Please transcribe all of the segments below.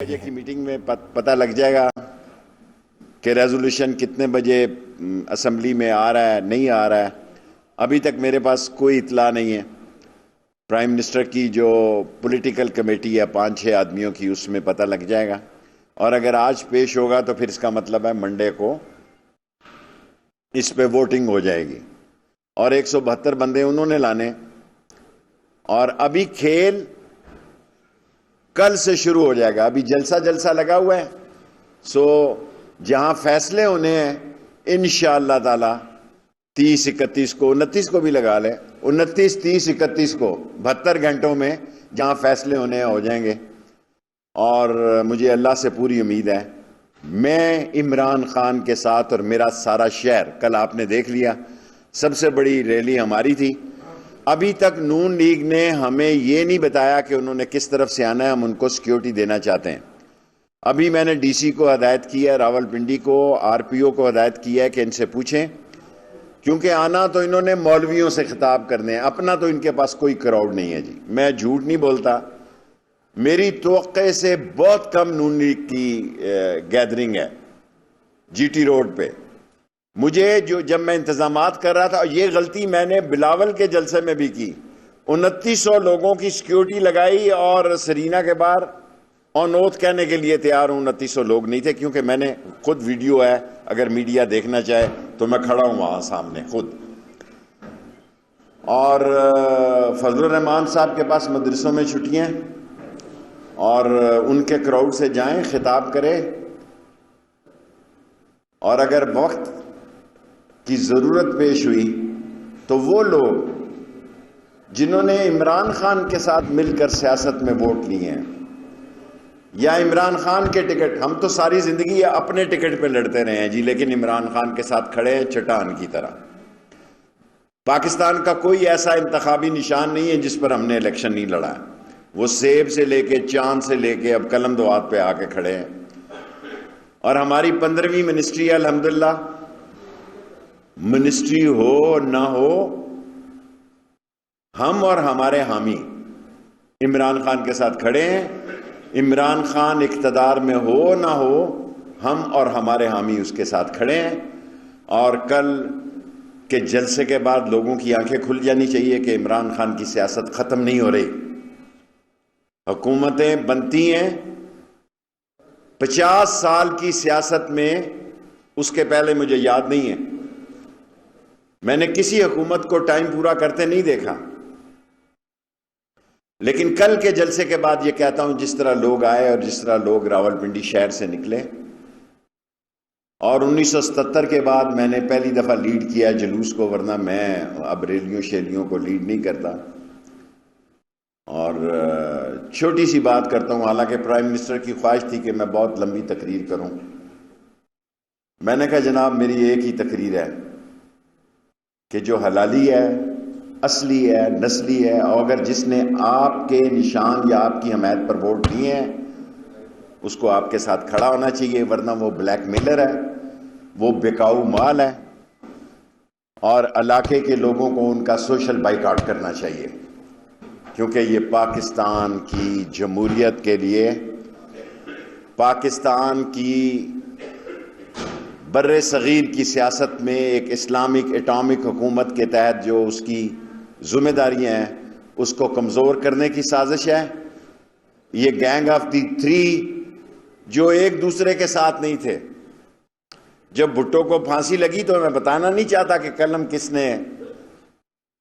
بجے کی میٹنگ میں پتہ لگ جائے گا کہ ریزولوشن کتنے بجے اسمبلی میں آ رہا ہے نہیں آ رہا ہے. ابھی تک میرے پاس کوئی اطلاع نہیں ہے. پرائم منسٹر کی جو پولیٹیکل کمیٹی ہے 5-6 آدمیوں کی، اس میں پتہ لگ جائے گا، اور اگر آج پیش ہوگا تو پھر اس کا مطلب ہے منڈے کو اس پہ ووٹنگ ہو جائے گی، اور 172 بندے انہوں نے لانے. اور ابھی کھیل کل سے شروع ہو جائے گا. ابھی جلسہ لگا ہوا ہے. سو جہاں فیصلے ہونے ہیں انشاءاللہ تعالی 30 31 کو 29 کو بھی لگا لیں، 29 30 31 کو 72 گھنٹوں میں جہاں فیصلے ہونے ہیں ہو جائیں گے. اور مجھے اللہ سے پوری امید ہے. میں عمران خان کے ساتھ اور میرا سارا شہر، کل آپ نے دیکھ لیا سب سے بڑی ریلی ہماری تھی. ابھی تک نون لیگ نے ہمیں یہ نہیں بتایا کہ انہوں نے کس طرف سے آنا ہے. ہم ان کو سیکیورٹی دینا چاہتے ہیں. ابھی میں نے ڈی سی کو ہدایت کی ہے، راول پنڈی کو، آر پی او کو ہدایت کی ہے کہ ان سے پوچھیں، کیونکہ آنا تو انہوں نے مولویوں سے خطاب کرنے ہیں، اپنا تو ان کے پاس کوئی کراؤڈ نہیں ہے. جی میں جھوٹ نہیں بولتا، میری توقع سے بہت کم نون لیگ کی گیدرنگ ہے جی ٹی روڈ پہ. مجھے جب میں انتظامات کر رہا تھا، یہ غلطی میں نے بلاول کے جلسے میں بھی کی، 2900 لوگوں کی سیکیورٹی لگائی اور سرینا کے باہر آن اوتھ کہنے کے لیے تیار ہوں. 2900 لوگ نہیں تھے، کیونکہ میں نے خود ویڈیو ہے، اگر میڈیا دیکھنا چاہے تو میں کھڑا ہوں وہاں سامنے خود. اور فضل الرحمان صاحب کے پاس مدرسوں میں چھٹیاں، اور ان کے کراؤڈ سے جائیں، خطاب کرے، اور اگر وقت کی ضرورت پیش ہوئی تو وہ لوگ جنہوں نے عمران خان کے ساتھ مل کر سیاست میں ووٹ لیے ہیں، یا عمران خان کے ٹکٹ، ہم تو ساری زندگی اپنے ٹکٹ پہ لڑتے رہے ہیں جی، لیکن عمران خان کے ساتھ کھڑے ہیں چٹان کی طرح. پاکستان کا کوئی ایسا انتخابی نشان نہیں ہے جس پر ہم نے الیکشن نہیں لڑا ہے. وہ سیب سے لے کے چاند سے لے کے اب قلم دوات پہ آ کے کھڑے ہیں. اور ہماری 15ویں منسٹری ہے الحمدللہ. منسٹری ہو نہ ہو، ہم اور ہمارے حامی عمران خان کے ساتھ کھڑے ہیں. عمران خان اقتدار میں ہو نہ ہو، ہم اور ہمارے حامی اس کے ساتھ کھڑے ہیں. اور کل کے جلسے کے بعد لوگوں کی آنکھیں کھل جانی چاہیے کہ عمران خان کی سیاست ختم نہیں ہو رہی. حکومتیں بنتی ہیں، 50 سال کی سیاست میں، اس کے پہلے مجھے یاد نہیں ہے میں نے کسی حکومت کو ٹائم پورا کرتے نہیں دیکھا. لیکن کل کے جلسے کے بعد یہ کہتا ہوں، جس طرح لوگ آئے اور جس طرح لوگ راول پنڈی شہر سے نکلے، اور 1977 کے بعد میں نے پہلی دفعہ لیڈ کیا جلوس کو، ورنہ میں اب ریلیوں شیلیوں کو لیڈ نہیں کرتا. اور چھوٹی سی بات کرتا ہوں، حالانکہ پرائم منسٹر کی خواہش تھی کہ میں بہت لمبی تقریر کروں. میں نے کہا جناب میری ایک ہی تقریر ہے کہ جو حلالی ہے، اصلی ہے، نسلی ہے، اور اگر جس نے آپ کے نشان یا آپ کی حمایت پر ووٹ دیے ہیں اس کو آپ کے ساتھ کھڑا ہونا چاہیے، ورنہ وہ بلیک میلر ہے، وہ بکاؤ مال ہے. اور علاقے کے لوگوں کو ان کا سوشل بائیکاٹ کرنا چاہیے، کیونکہ یہ پاکستان کی جمہوریت کے لیے، پاکستان کی بر صغیر کی سیاست میں ایک اسلامک اٹامک حکومت کے تحت جو اس کی ذمہ داریاں ہیں اس کو کمزور کرنے کی سازش ہے. یہ گینگ آف دی 3 جو ایک دوسرے کے ساتھ نہیں تھے. جب بھٹو کو پھانسی لگی تو میں بتانا نہیں چاہتا کہ قلم کس نے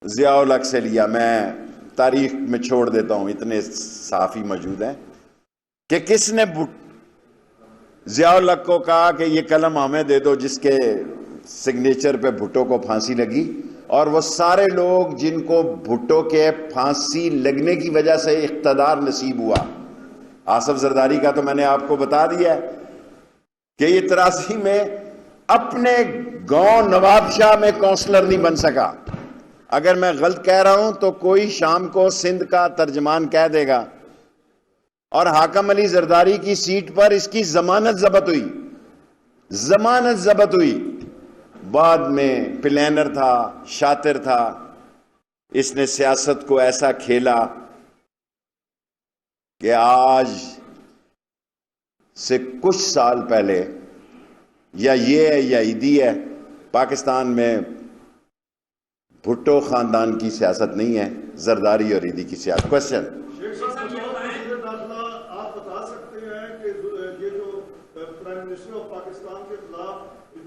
ضیاء الحق سے لیا، میں تاریخ میں چھوڑ دیتا ہوں، اتنے صحافی موجود ہیں، کہ کس نے ضیاء الحق کو کہا کہ یہ قلم ہمیں دے دو جس کے سگنیچر پہ بھٹو کو پھانسی لگی. اور وہ سارے لوگ جن کو بھٹو کے پھانسی لگنے کی وجہ سے اقتدار نصیب ہوا، آصف زرداری کا تو میں نے آپ کو بتا دیا ہے کہ یہ 83 میں اپنے گاؤں نواب شاہ میں کونسلر نہیں بن سکا. اگر میں غلط کہہ رہا ہوں تو کوئی شام کو سندھ کا ترجمان کہہ دے گا. اور حاکم علی زرداری کی سیٹ پر اس کی ضمانت ضبط ہوئی. بعد میں پلینر تھا، شاطر تھا، اس نے سیاست کو ایسا کھیلا کہ آج سے کچھ سال پہلے یا یہ ہے یا عیدی ہے، پاکستان میں بھٹو خاندان کی سیاست نہیں ہے، زرداری اور عیدی کی سیاست. کوشچن. آپ بتا سکتے ہیں کہ یہ جو پرائم منسٹر آف پاکستان کے خلاف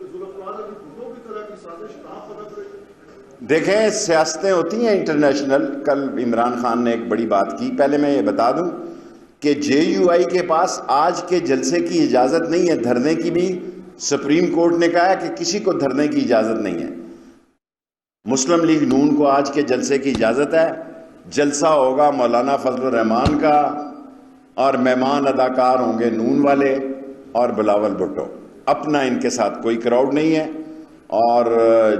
ذوالفقار علی بھٹو کی طرح کی سازش کہاں پنپ رہی ہے؟ دیکھیں سیاستیں ہوتی ہیں انٹرنیشنل. کل عمران خان نے ایک بڑی بات کی. پہلے میں یہ بتا دوں کہ جے یو آئی کے پاس آج کے جلسے کی اجازت نہیں ہے، دھرنے کی بھی سپریم کورٹ نے کہا ہے کہ کسی کو دھرنے کی اجازت نہیں ہے. مسلم لیگ نون کو آج کے جلسے کی اجازت ہے. جلسہ ہوگا مولانا فضل الرحمان کا اور مہمان اداکار ہوں گے نون والے اور بلاول بھٹو. اپنا ان کے ساتھ کوئی کراؤڈ نہیں ہے. اور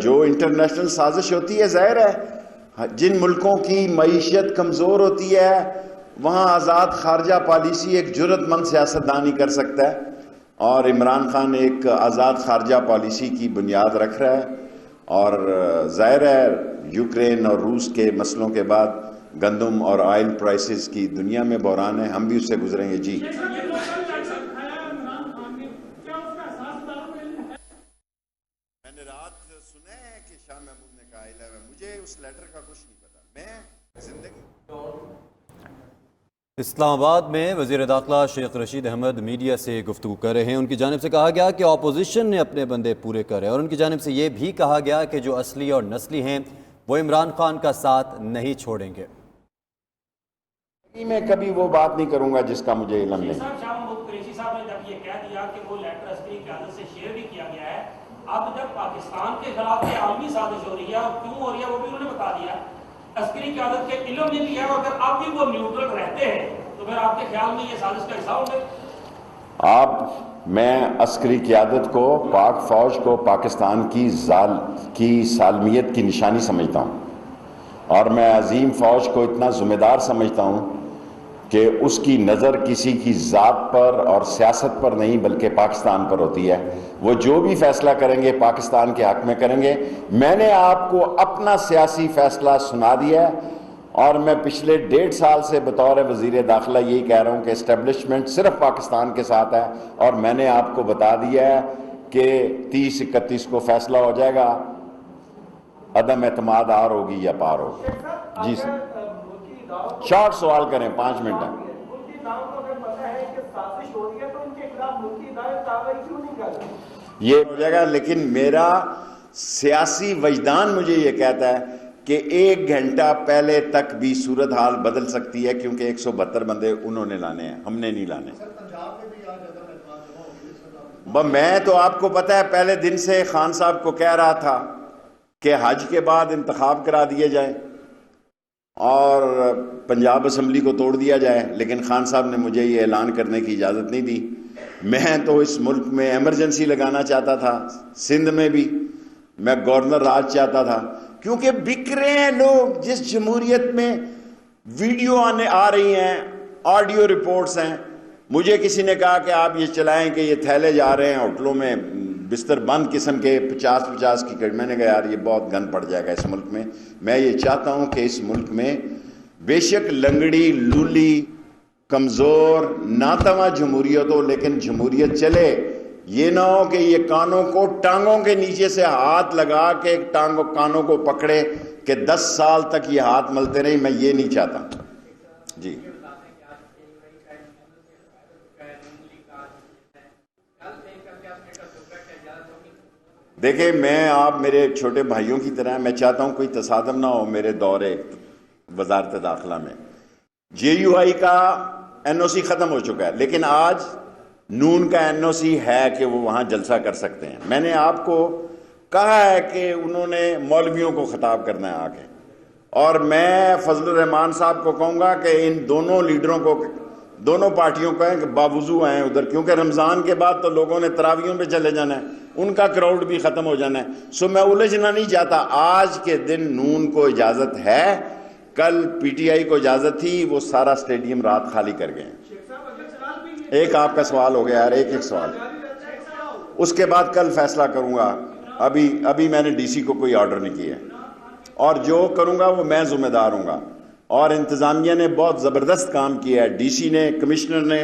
جو انٹرنیشنل سازش ہوتی ہے، ظاہر ہے جن ملکوں کی معیشت کمزور ہوتی ہے وہاں آزاد خارجہ پالیسی ایک جرت مند سیاستدان ہی کر سکتا ہے، اور عمران خان ایک آزاد خارجہ پالیسی کی بنیاد رکھ رہا ہے. اور ظاہر ہے یوکرین اور روس کے مسئلوں کے بعد گندم اور آئل پرائسز کی دنیا میں بحران ہے، ہم بھی اس سے گزریں گے. جی میں نے رات سنا ہے کہ شاہ محمود نے کہا ہے، مجھے اس لیٹر کا کچھ نہیں پتا. میں زندگی اسلام آباد میں وزیر داخلہ شیخ رشید احمد میڈیا سے گفتگو کر رہے ہیں. ان کی جانب سے کہا گیا کہ اپوزیشن نے اپنے بندے پورے کرے، اور ان کی جانب سے یہ بھی کہا گیا کہ جو اصلی اور نسلی ہیں وہ عمران خان کا ساتھ نہیں چھوڑیں گے. میں کبھی وہ بات نہیں کروں گا جس کا مجھے علم نہیں. شاہ محمود قریشی صاحب نے جب یہ کہہ دیا کہ وہ لیٹر عسکری قیادت سے شیئر بھی کیا گیا ہے، اب جب پاکستان کے خلاف یہ عالمی سازش ہو رہی ہے اور کیوں ہو رہی ہے وہ بھی انہوں نے بتا دیا. عسکری قیادت کے علم میں بھی ہے، اور اگر اب بھی وہ نیوٹرل رہتے ہیں تو پھر آپ کے خیال میں یہ سازش کا حصہ ہوں گے؟ میں عسکری قیادت کو، پاک فوج کو پاکستان کی سالمیت کی نشانی سمجھتا ہوں، اور میں عظیم فوج کو اتنا ذمہ دار سمجھتا ہوں کہ اس کی نظر کسی کی ذات پر اور سیاست پر نہیں بلکہ پاکستان پر ہوتی ہے. وہ جو بھی فیصلہ کریں گے پاکستان کے حق میں کریں گے. میں نے آپ کو اپنا سیاسی فیصلہ سنا دیا ہے، اور میں پچھلے 1.5 سال سے بطور وزیر داخلہ یہی کہہ رہا ہوں کہ اسٹیبلشمنٹ صرف پاکستان کے ساتھ ہے، اور میں نے آپ کو بتا دیا ہے کہ 30-31 کو فیصلہ ہو جائے گا، عدم اعتماد آر ہوگی یا پار ہوگی. جی سر، شارٹ سوال کریں، 5 منٹ ہیں. یہ ہو جائے گا، لیکن میرا سیاسی وجدان مجھے یہ کہتا ہے کہ 1 گھنٹہ پہلے تک بھی صورتحال بدل سکتی ہے، کیونکہ 172 بندے انہوں نے لانے ہیں، ہم نے نہیں لانے. میں تو آپ کو پتا ہے پہلے دن سے خان صاحب کو کہہ رہا تھا کہ حج کے بعد انتخاب کرا دیے جائیں اور پنجاب اسمبلی کو توڑ دیا جائے، لیکن خان صاحب نے مجھے یہ اعلان کرنے کی اجازت نہیں دی. میں تو اس ملک میں ایمرجنسی لگانا چاہتا تھا، سندھ میں بھی میں گورنر راج چاہتا تھا، کیونکہ بک رہے ہیں لوگ. جس جمہوریت میں ویڈیو آ رہی ہیں، آڈیو رپورٹس ہیں. مجھے کسی نے کہا کہ آپ یہ چلائیں کہ یہ تھیلے جا رہے ہیں ہوٹلوں میں بستر بند قسم کے 50 کی کڑ. میں نے کہا یار یہ بہت گند پڑ جائے گا اس ملک میں. میں یہ چاہتا ہوں کہ اس ملک میں بے شک لنگڑی لولی کمزور ناتواں جمہوریت ہو، لیکن جمہوریت چلے. یہ نہ ہو کہ یہ کانوں کو ٹانگوں کے نیچے سے ہاتھ لگا کے کانوں کو پکڑے کہ 10 سال تک یہ ہاتھ ملتے رہے. میں یہ نہیں چاہتا. جی دیکھیں، میں آپ میرے چھوٹے بھائیوں کی طرح، میں چاہتا ہوں کوئی تصادم نہ ہو میرے دورے وزارت داخلہ میں. جے یو آئی کا این او سی ختم ہو چکا ہے، لیکن آج نون کا این او سی ہے کہ وہ وہاں جلسہ کر سکتے ہیں. میں نے آپ کو کہا ہے کہ انہوں نے مولویوں کو خطاب کرنا ہے آگے، اور میں فضل الرحمان صاحب کو کہوں گا کہ ان دونوں لیڈروں کو، دونوں پارٹیوں کو کہ باوضو آئیں ادھر، کیونکہ رمضان کے بعد تو لوگوں نے تراویحوں پہ چلے جانا ہے، ان کا کراؤڈ بھی ختم ہو جانا ہے. سو میں الجھنا نہیں چاہتا. آج کے دن نون کو اجازت ہے، کل پی ٹی آئی کو اجازت تھی، وہ سارا سٹیڈیم رات خالی کر گئے. ایک آپ کا سوال ہو گیا یار، ایک سوال، اس کے بعد کل فیصلہ کروں گا. ابھی میں نے ڈی سی کو کوئی آرڈر نہیں کیا ہے، اور جو کروں گا وہ میں ذمہ دار ہوں گا. اور انتظامیہ نے بہت زبردست کام کیا ہے، ڈی سی نے، کمشنر نے،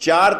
4